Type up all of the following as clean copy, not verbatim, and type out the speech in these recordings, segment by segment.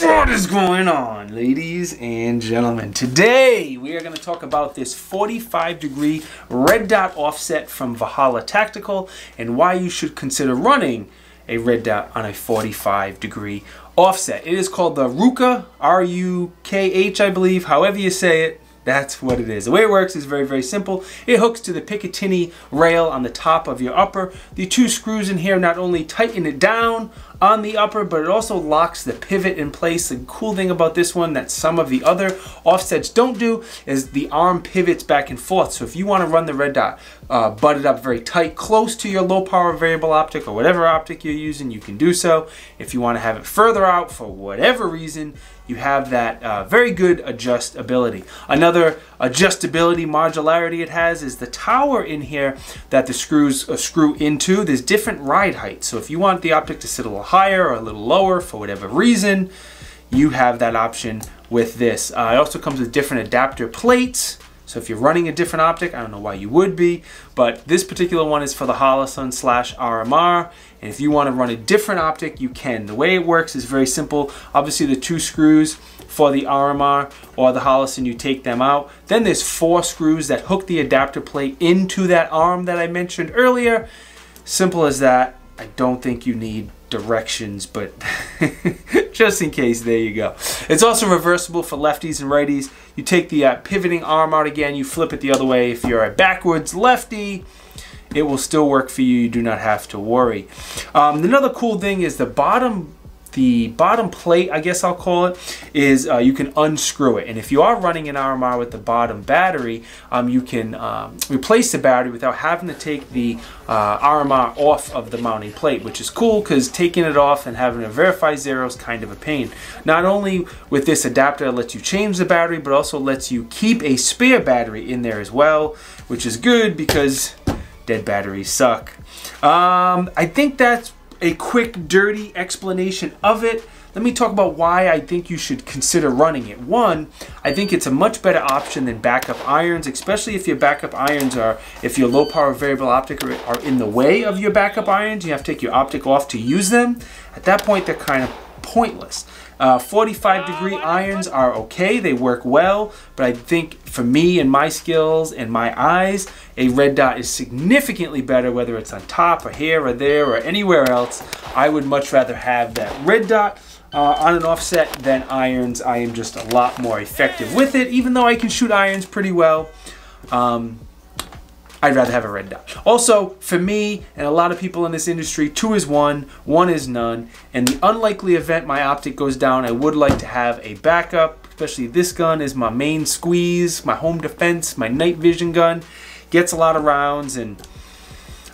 What is going on, ladies and gentlemen? Today we are going to talk about this 45-degree red dot offset from Valhalla Tactical and why you should consider running a red dot on a 45-degree offset. It is called the RUKH, R-U-K-H, I believe, however you say it. That's what it is. The way it works is very, very simple. It hooks to the Picatinny rail on the top of your upper. The two screws in here not only tighten it down on the upper, but it also locks the pivot in place. The cool thing about this one that some of the other offsets don't do is the arm pivots back and forth. So if you want to run the red dot butted up very tight, close to your low power variable optic or whatever optic you're using, you can do so. If you want to have it further out for whatever reason, you have that very good adjustability. Another adjustability modularity it has is the tower in here that the screws screw into. There's different ride heights. So if you want the optic to sit a little higher or a little lower for whatever reason, you have that option with this. It also comes with different adapter plates. So if you're running a different optic, I don't know why you would be, but this particular one is for the Holosun / RMR. And if you want to run a different optic, you can. The way it works is very simple. Obviously the two screws for the RMR or the Holosun, you take them out. Then there's 4 screws that hook the adapter plate into that arm that I mentioned earlier. Simple as that. I don't think you need directions, but just in case, there you go. It's also reversible for lefties and righties. You take the pivoting arm out again, you flip it the other way. If you're a backwards lefty, it will still work for you. You do not have to worry. Another cool thing is the bottom plate, I guess I'll call it, is you can unscrew it. And if you are running an RMR with the bottom battery, you can replace the battery without having to take the RMR off of the mounting plate, which is cool because taking it off and having to verify zero is kind of a pain. Not only with this adapter it lets you change the battery, but also lets you keep a spare battery in there as well, which is good because dead batteries suck. I think that's a quick, dirty explanation of it. Let me talk about why I think you should consider running it. One, I think it's a much better option than backup irons, especially if your backup irons are, if your low power variable optic are in the way of your backup irons, you have to take your optic off to use them. At that point, they're kind of pointless. 45-degree irons are okay, they work well, but I think for me and my skills and my eyes, a red dot is significantly better, whether it's on top or here or there or anywhere else. I would much rather have that red dot on an offset than irons. I am just a lot more effective with it, even though I can shoot irons pretty well. I'd rather have a red dot. Also, for me and a lot of people in this industry, 2 is 1, 1 is none. In the unlikely event my optic goes down, I would like to have a backup, especially this gun is my main squeeze, my home defense, my night vision gun. Gets a lot of rounds, and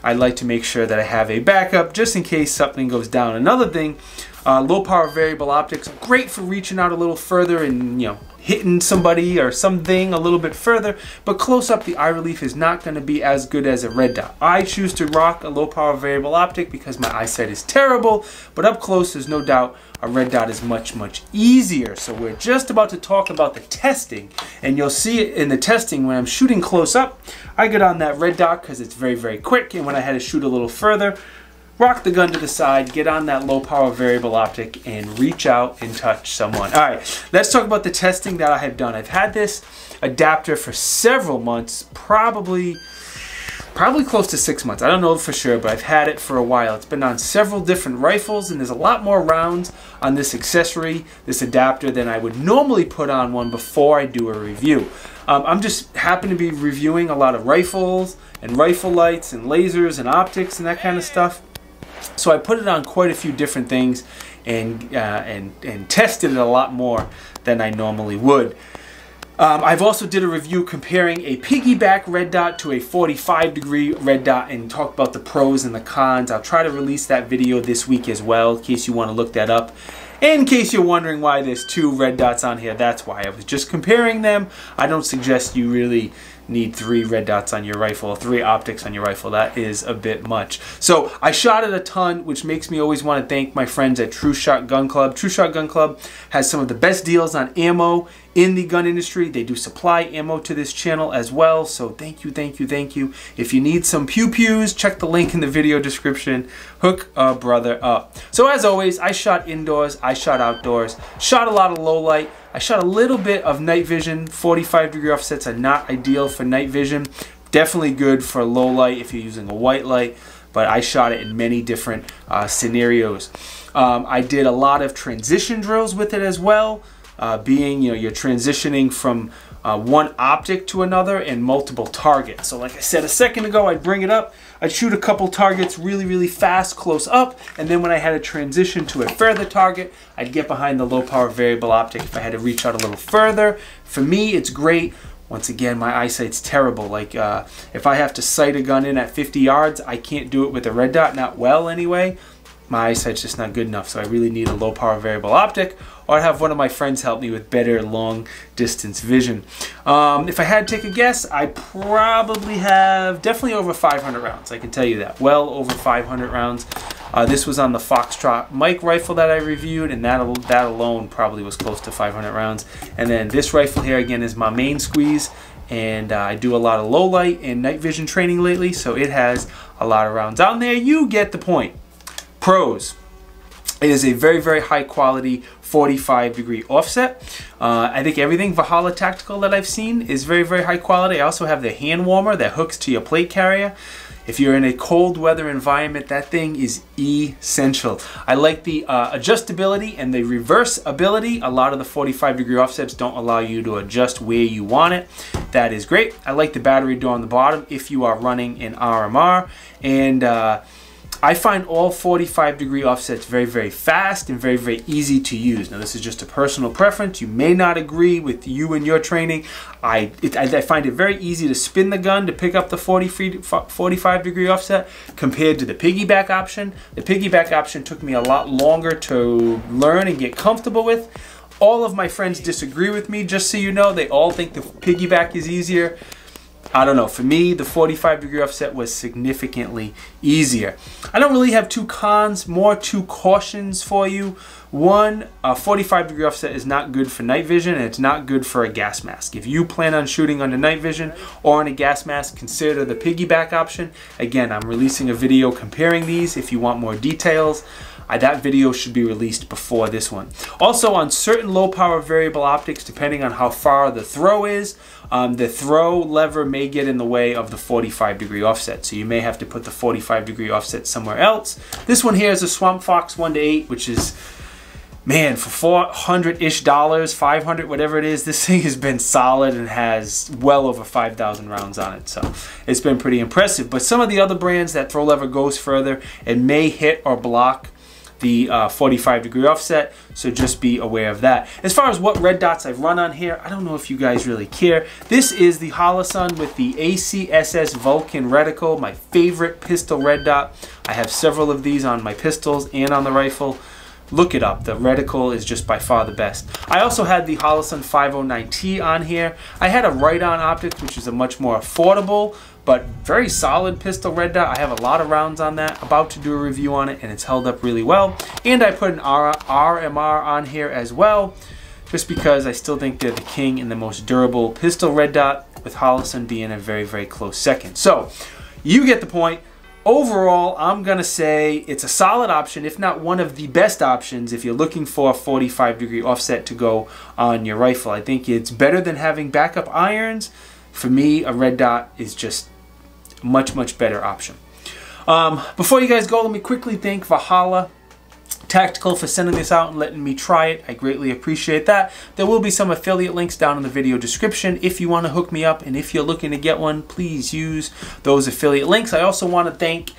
I'd like to make sure that I have a backup just in case something goes down. Another thing, low power variable optics, great for reaching out a little further and, you know, hitting somebody or something a little bit further, but close up the eye relief is not going to be as good as a red dot. I choose to rock a low power variable optic because my eyesight is terrible, but up close there's no doubt a red dot is much, much easier. So we're just about to talk about the testing, and you'll see it in the testing when I'm shooting close up. I get on that red dot because it's very, very quick, and when I had to shoot a little further, rock the gun to the side, get on that low power variable optic, and reach out and touch someone. All right, let's talk about the testing that I have done. I've had this adapter for several months, probably close to 6 months. I don't know for sure, but I've had it for a while. It's been on several different rifles, and there's a lot more rounds on this accessory, this adapter, than I would normally put on one before I do a review. I'm just happen to be reviewing a lot of rifles and rifle lights and lasers and optics and that kind of stuff. So I put it on quite a few different things and tested it a lot more than I normally would. I've also did a review comparing a piggyback red dot to a 45-degree red dot and talked about the pros and the cons. I'll try to release that video this week as well in case you want to look that up. In case you're wondering why there's 2 red dots on here, that's why. I was just comparing them. I don't suggest you really need 3 red dots on your rifle, 3 optics on your rifle. That is a bit much. So I shot it a ton, which makes me always want to thank my friends at True Shot Gun Club. True Shot Gun Club has some of the best deals on ammo in the gun industry. They do supply ammo to this channel as well. So thank you, thank you, thank you. If you need some pew-pews, check the link in the video description. Hook a brother up. So as always, I shot indoors, I shot outdoors, shot a lot of low light. I shot a little bit of night vision. 45-degree offsets are not ideal for night vision. Definitely good for low light if you're using a white light, but I shot it in many different scenarios. I did a lot of transition drills with it as well, being, you're transitioning from one optic to another and multiple targets. So like I said a second ago, I'd bring it up, I'd shoot a couple targets really, really fast, close up, and then when I had to transition to a further target, I'd get behind the low power variable optic if I had to reach out a little further. For me, it's great. Once again, my eyesight's terrible. Like if I have to sight a gun in at 50 yards, I can't do it with a red dot, not well anyway. My eyesight's just not good enough, so I really need a low power variable optic, or I'd have one of my friends help me with better long distance vision. If I had to take a guess, I probably have definitely over 500 rounds. I can tell you that, well over 500 rounds. This was on the Foxtrot mic rifle that I reviewed, and that alone probably was close to 500 rounds. And then this rifle here again is my main squeeze, and I do a lot of low light and night vision training lately, so it has a lot of rounds on there. You get the point. Pros. It is a very, very high quality 45-degree offset. I think everything Valhalla Tactical that I've seen is very, very high quality. I also have the hand warmer that hooks to your plate carrier. If you're in a cold weather environment, that thing is essential. I like the adjustability and the reversibility. A lot of the 45-degree offsets don't allow you to adjust where you want it. That is great. I like the battery door on the bottom if you are running an RMR. And I find all 45-degree offsets very, very fast and very, very easy to use. Now, this is just a personal preference. You may not agree with you and your training. I find it very easy to spin the gun to pick up the 45-degree offset compared to the piggyback option. The piggyback option took me a lot longer to learn and get comfortable with. All of my friends disagree with me, just so you know. They all think the piggyback is easier. I don't know, for me, the 45-degree offset was significantly easier. I don't really have two cons, more two cautions for you. One, a 45-degree offset is not good for night vision, and it's not good for a gas mask. If you plan on shooting under night vision or on a gas mask, consider the piggyback option. Again, I'm releasing a video comparing these if you want more details. That video should be released before this one. Also, on certain low power variable optics, depending on how far the throw is, the throw lever may get in the way of the 45-degree offset. So you may have to put the 45-degree offset somewhere else. This one here is a Swamp Fox 1-8, which is, man, for $400-ish, 500, whatever it is, this thing has been solid and has well over 5,000 rounds on it. So it's been pretty impressive. But some of the other brands, that throw lever goes further and may hit or block the 45-degree offset, so just be aware of that. As far as what red dots I've run on here, I don't know if you guys really care. This is the Holosun with the ACSS Vulcan reticle, my favorite pistol red dot. I have several of these on my pistols and on the rifle. Look it up. The reticle is just by far the best. I also had the Holosun 509T on here. I had a right-on optics, which is a much more affordable but very solid pistol red dot. I have a lot of rounds on that. About to do a review on it, and it's held up really well. And I put an RMR on here as well, just because I still think they're the king and the most durable pistol red dot, with Holosun being a very, very close second. So you get the point. Overall, I'm going to say it's a solid option, if not one of the best options, if you're looking for a 45-degree offset to go on your rifle. I think it's better than having backup irons. For me, a red dot is just a much, much better option. Before you guys go, let me quickly thank Valhalla Tactical for sending this out and letting me try it. I greatly appreciate that. There will be some affiliate links down in the video description if you want to hook me up, and if you're looking to get one, please use those affiliate links. I also want to thank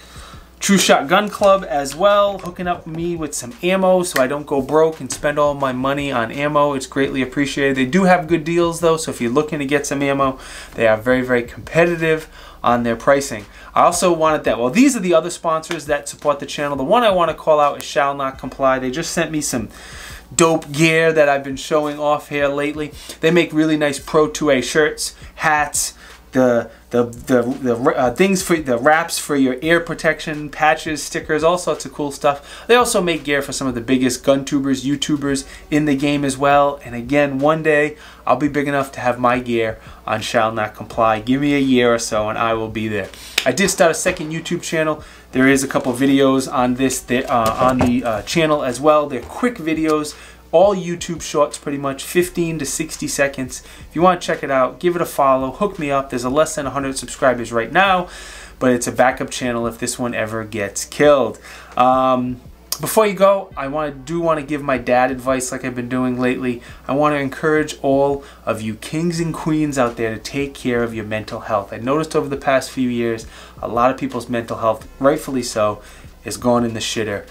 True Shot Gun Club as well, hooking up me with some ammo so I don't go broke and spend all my money on ammo. It's greatly appreciated. They do have good deals though, so if you're looking to get some ammo, they are very, very competitive on their pricing. I also wanted that. Well, these are the other sponsors that support the channel. The one I want to call out is Shall Not Comply. They just sent me some dope gear that I've been showing off here lately. They make really nice Pro 2A shirts, hats, things for the wraps for your ear protection, patches, stickers, all sorts of cool stuff. They also make gear for some of the biggest gun tubers, YouTubers in the game as well. And again, one day I'll be big enough to have my gear on Shall Not Comply. Give me a year or so and I will be there. I did start a second YouTube channel. There is a couple videos on this on the channel as well. They're quick videos. All YouTube shorts, pretty much 15 to 60 seconds. If you want to check it out, give it a follow, hook me up. There's less than 100 subscribers right now, but it's a backup channel if this one ever gets killed. Before you go, I do want to give my dad advice like I've been doing lately. I want to encourage all of you kings and queens out there to take care of your mental health. I noticed over the past few years, a lot of people's mental health, rightfully so, is going in the shitter.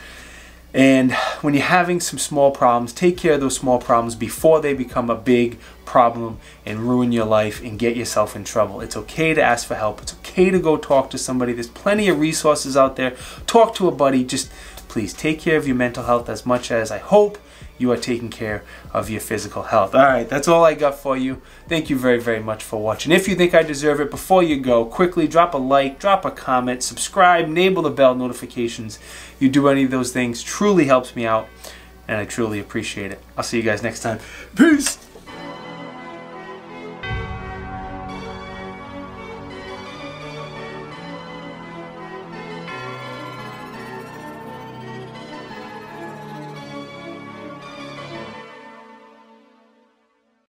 And when you're having some small problems, take care of those small problems before they become a big problem and ruin your life and get yourself in trouble. It's okay to ask for help. It's okay to go talk to somebody. There's plenty of resources out there. Talk to a buddy. Just please take care of your mental health as much as I hope you are taking care of your physical health. Alright, that's all I got for you. Thank you very, very much for watching. If you think I deserve it, before you go, quickly drop a like, drop a comment, subscribe, enable the bell notifications. You do any of those things, truly helps me out, and I truly appreciate it. I'll see you guys next time. Peace!